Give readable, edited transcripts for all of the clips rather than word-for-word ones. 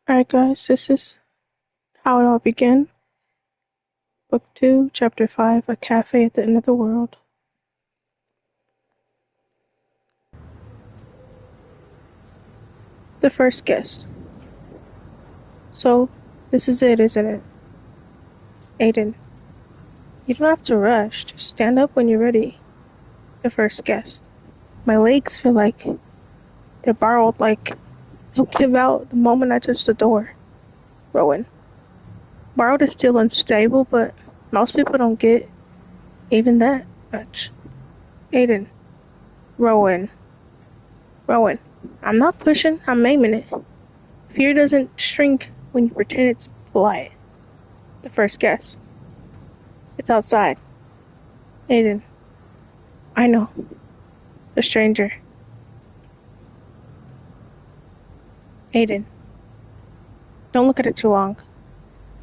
Alright, guys, this is how it all began. Book 2, Chapter 5, A Cafe at the End of the World. The first guest. So, this is it, isn't it? Aiden. You don't have to rush, just stand up when you're ready. The first guest. My legs feel like they're borrowed, like they'll give out the moment I touch the door. Rowan. Borrowed is still unstable, but most people don't get even that much. Aiden. Rowan. Rowan. I'm not pushing, I'm aiming it. Fear doesn't shrink when you pretend it's polite. The first guess. It's outside. Aiden. I know. The stranger. Aiden. Don't look at it too long.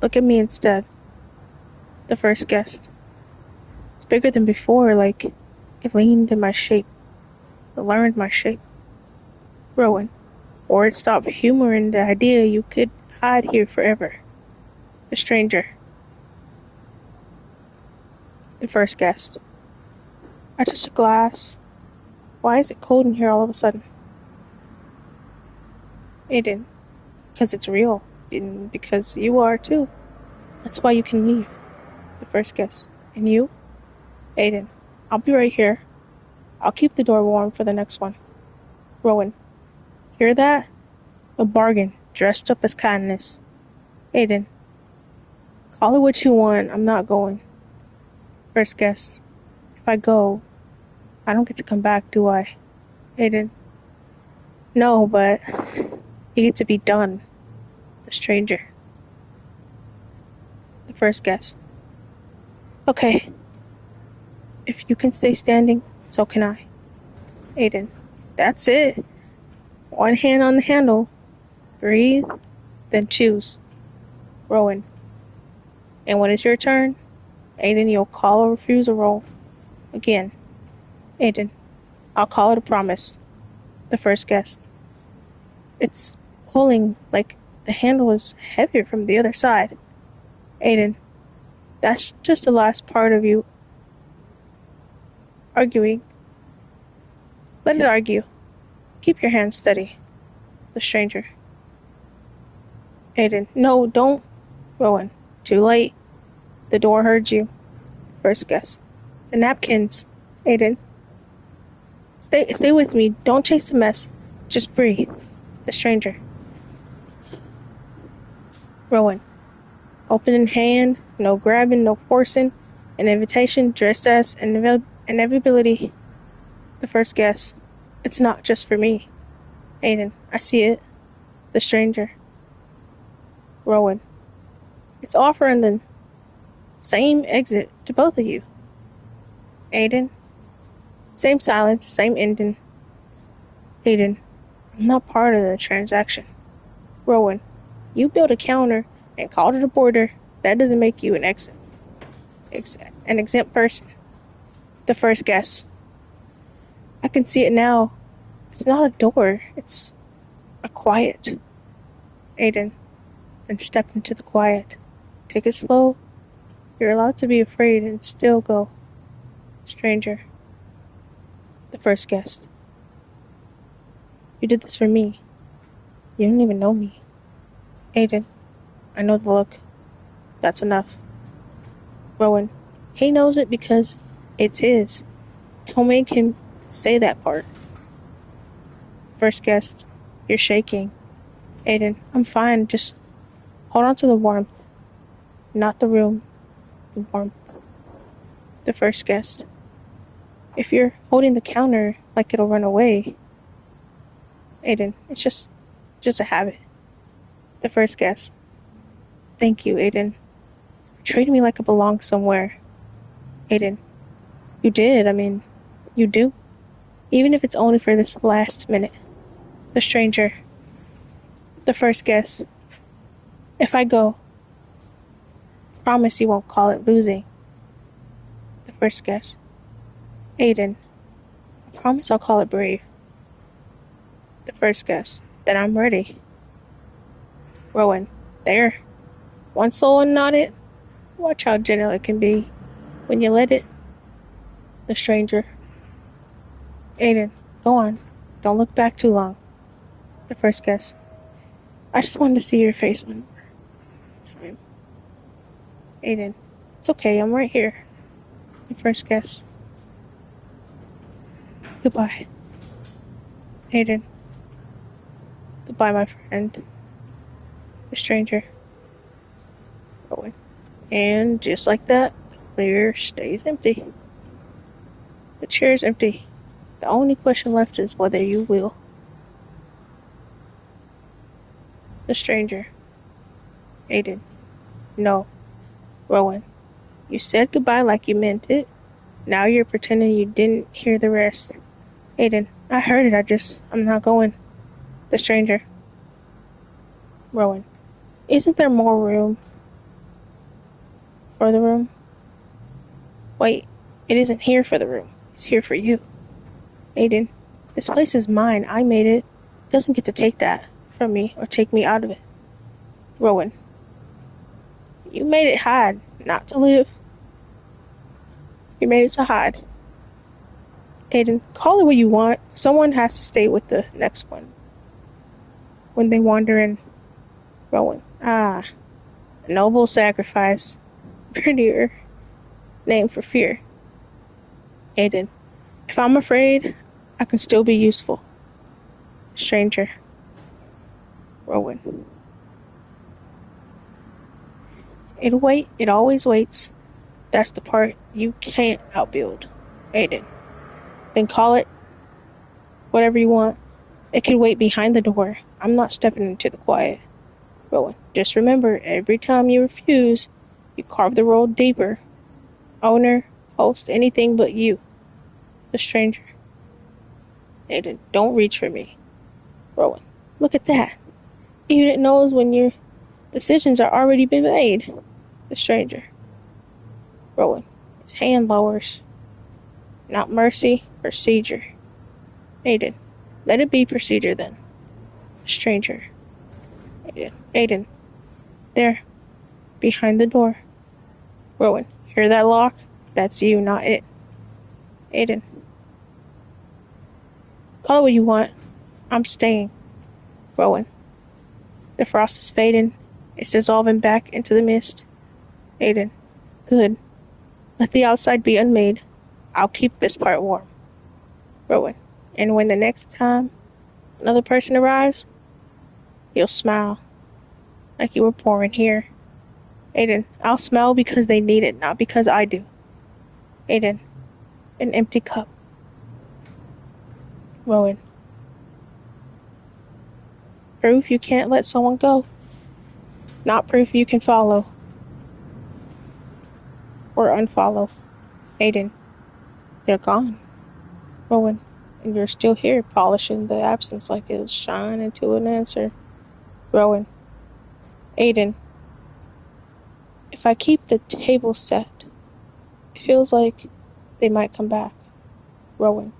Look at me instead. The first guest. It's bigger than before, like it leaned in my shape. It learned my shape. Rowan. Or it stopped humoring the idea you could hide here forever. The stranger. The first guest. I touched a glass. Why is it cold in here all of a sudden? Aiden. Because it's real. And because you are too. That's why you can leave. The first guest. And you? Aiden. I'll be right here. I'll keep the door warm for the next one. Rowan. Hear that? A bargain, dressed up as kindness. Aiden. Call it what you want, I'm not going. First guest. If I go, I don't get to come back, do I? Aiden. No, but you get to be done. The stranger. The first guest. Okay. If you can stay standing, so can I. Aiden. That's it. One hand on the handle. Breathe, then choose. Rowan. And when it's your turn, Aiden, you'll call or refuse a roll. Again. Aiden. I'll call it a promise. The first guest. It's pulling like the handle is heavier from the other side. Aiden. That's just the last part of you arguing. Let it argue. Keep your hands steady. The stranger. Aiden. No, don't. Rowan. Too late. The door heard you. First guest. The napkins. Aiden. Stay with me. Don't chase the mess. Just breathe. The stranger. Rowan. Open in hand. No grabbing, no forcing. An invitation dressed as inevitability. The first guest. It's not just for me. Aiden. I see it. The stranger. Rowan. It's offering the same exit to both of you. Aiden. Same silence, same ending. Aiden. I'm not part of the transaction. Rowan. You built a counter and called it a border. That doesn't make you an exempt person. The first guest. I can see it now. It's not a door. It's a quiet. Aiden. Then step into the quiet. Take it slow. You're allowed to be afraid and still go. Stranger. The first guest. You did this for me. You don't even know me. Aiden. I know the look. That's enough. Rowan. He knows it because it's his. Don't make him say that part. First guest. You're shaking. Aiden. I'm fine. Just hold on to the warmth. Not the room. The warmth. The first guest. If you're holding the counter like it'll run away. Aiden. It's just a habit. The first guest. Thank you, Aiden. Treat me like I belong somewhere. Aiden. You did. You do. Even if it's only for this last minute. The stranger. The first guest. If I go, promise you won't call it losing. The first guest. Aiden. I promise I'll call it brave. The first guest. Then I'm ready. Rowan. There. One soul unknotted. Watch how gentle it can be when you let it. The stranger. Aiden, go on. Don't look back too long. The first guess. I just wanted to see your face one more time. Aiden, it's okay, I'm right here. The first guess. Goodbye. Aiden. Goodbye, my friend. The stranger. Rowan. And just like that, the chair stays empty. The chair is empty. The only question left is whether you will. The stranger. Aiden. No. Rowan. You said goodbye like you meant it. Now you're pretending you didn't hear the rest. Aiden. I heard it, I'm not going. The stranger. Rowan. Isn't there more room? For the room? Wait, it isn't here for the room. It's here for you. Aiden, this place is mine. I made it. It doesn't get to take that from me or take me out of it. Rowan, you made it hide, not to live. You made it to hide. Aiden, call it what you want. Someone has to stay with the next one. When they wander in. Rowan, a noble sacrifice. Prettier name for fear. Aiden, if I'm afraid, I can still be useful. Stranger. Rowan. It always waits. That's the part you can't outbuild. Aiden. Then call it whatever you want. It can wait behind the door. I'm not stepping into the quiet. Rowan. Just remember, every time you refuse, you carve the road deeper. Owner, host, anything but you. The stranger. Aiden, don't reach for me. Rowan, look at that. Even it knows when your decisions are already been made. The stranger. Rowan, its hand lowers. Not mercy, procedure. Aiden, let it be procedure then. The stranger. Aiden, there, behind the door. Rowan, hear that lock? That's you, not it. Aiden. Call it what you want. I'm staying. Rowan. The frost is fading. It's dissolving back into the mist. Aiden. Good. Let the outside be unmade. I'll keep this part warm. Rowan. And when the next time another person arrives, you'll smile. Like you were born here. Aiden, I'll smile because they need it, not because I do. Aiden, an empty cup. Rowan. Proof you can't let someone go. Not proof you can follow. Or unfollow. Aiden, they're gone. Rowan, and you're still here, polishing the absence like it'll shine into an answer. Rowan. Aiden. If I keep the table set, it feels like they might come back. Rowan.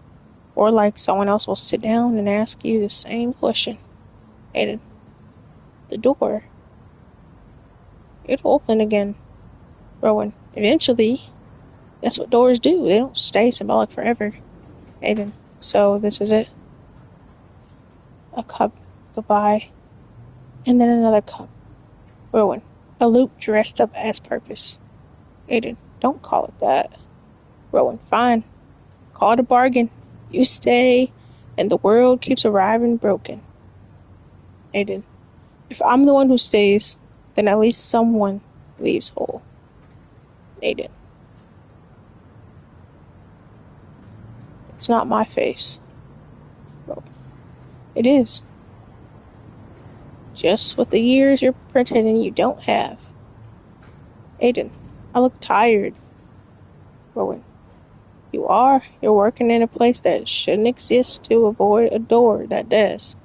Or like someone else will sit down and ask you the same question. Aiden. The door. It'll open again. Rowan. Eventually. That's what doors do. They don't stay symbolic forever. Aiden. So this is it. A cup. Goodbye. And then another cup. Rowan. A loop dressed up as purpose. Aiden. Don't call it that. Rowan. Fine. Call it a bargain. You stay, and the world keeps arriving broken. Aiden. If I'm the one who stays, then at least someone leaves whole. Aiden. It's not my face. Rowan. It is. Just with the years you're pretending you don't have. Aiden. I look tired. Rowan. You are. You're working in a place that shouldn't exist to avoid a door that does.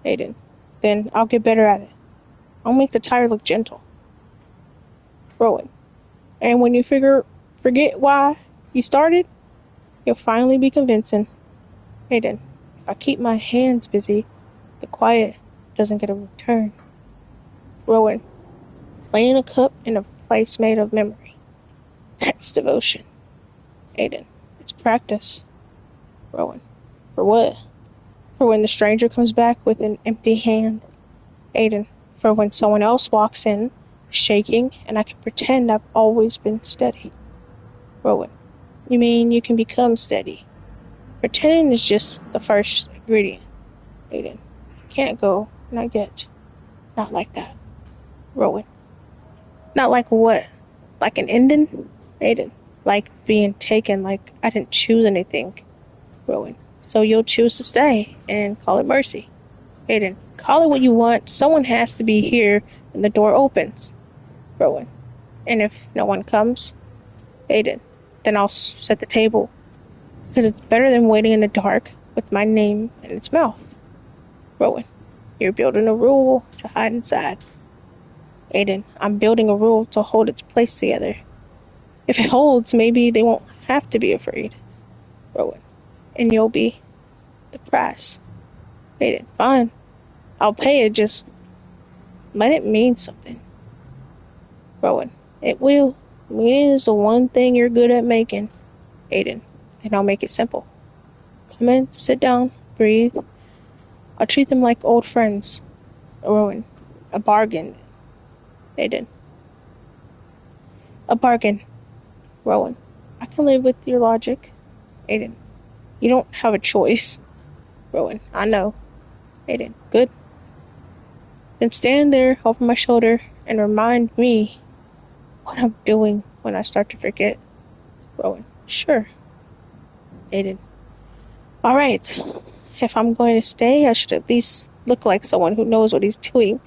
Aiden. Then I'll get better at it. I'll make the tire look gentle. Rowan. And when you forget why you started, you'll finally be convincing. Aiden. If I keep my hands busy, the quiet doesn't get a return. Rowan. Laying a cup in a place made of memory. That's devotion. Aiden. It's practice. Rowan. For what? For when the stranger comes back with an empty hand. Aiden. For when someone else walks in, shaking, and I can pretend I've always been steady. Rowan. You mean you can become steady? Pretending is just the first ingredient. Aiden. Can't go. Not yet. Not like that. Rowan. Not like what? Like an ending? Aiden. Like being taken, like I didn't choose anything. Rowan. So you'll choose to stay and call it mercy. Aiden. Call it what you want. Someone has to be here when the door opens. Rowan. And if no one comes? Aiden. Then I'll set the table. Because it's better than waiting in the dark with my name in its mouth. Rowan. You're building a rule to hide inside. Aiden. I'm building a rule to hold its place together. If it holds, maybe they won't have to be afraid. Rowan. And you'll be the price. Aiden. Fine. I'll pay it, just let it mean something. Rowan. It will. Meaning is the one thing you're good at making. Aiden. And I'll make it simple. Come in, sit down, breathe. I'll treat them like old friends. Rowan. A bargain. Aiden. A bargain. Rowan. I can live with your logic. Aiden. You don't have a choice. Rowan. I know. Aiden. Good. Then stand there over my shoulder and remind me what I'm doing when I start to forget. Rowan. Sure. Aiden. Alright. If I'm going to stay, I should at least look like someone who knows what he's doing.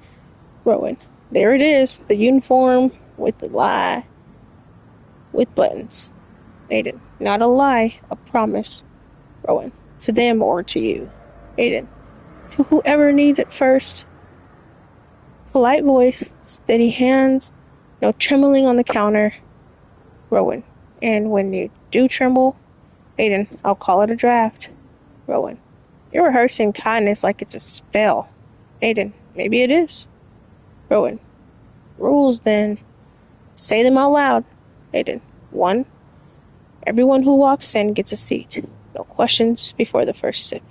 Rowan. There it is. The uniform with the lie. With buttons. Aiden. Not a lie. A promise. Rowan. To them or to you. Aiden. To whoever needs it first. Polite voice. Steady hands. No trembling on the counter. Rowan. And when you do tremble, Aiden, I'll call it a draft. Rowan. You're rehearsing kindness like it's a spell. Aiden. Maybe it is. Rowan. Rules then. Say them out loud. Aiden. 1. Everyone who walks in gets a seat. No questions before the first sip.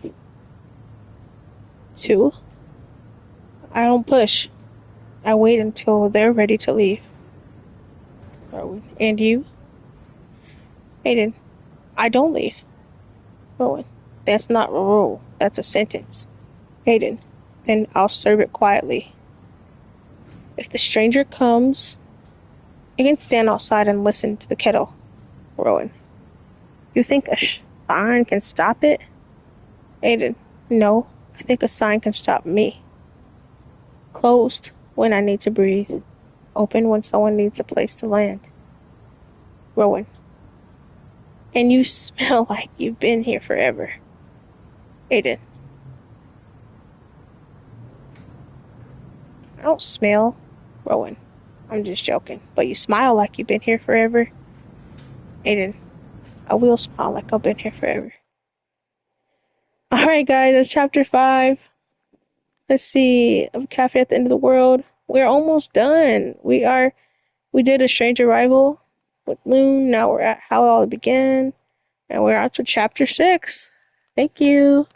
2. I don't push. I wait until they're ready to leave. Rowan. And you? Aiden. I don't leave. Rowan. That's not a rule. That's a sentence. Aiden. Then I'll serve it quietly. If the stranger comes, I can stand outside and listen to the kettle. Rowan. You think a sign can stop it? Aiden. No, I think a sign can stop me. Closed when I need to breathe. Open when someone needs a place to land. Rowan. And you smell like you've been here forever. Aiden. I don't smell. Rowan. I'm just joking. But you smile like you've been here forever. Aiden. I will smile like I've been here forever. Alright guys, that's chapter 5. Let's see. A cafe at the end of the world. We're almost done. We did a strange arrival with Loon. Now we're at how it all began. And we're on to chapter 6. Thank you.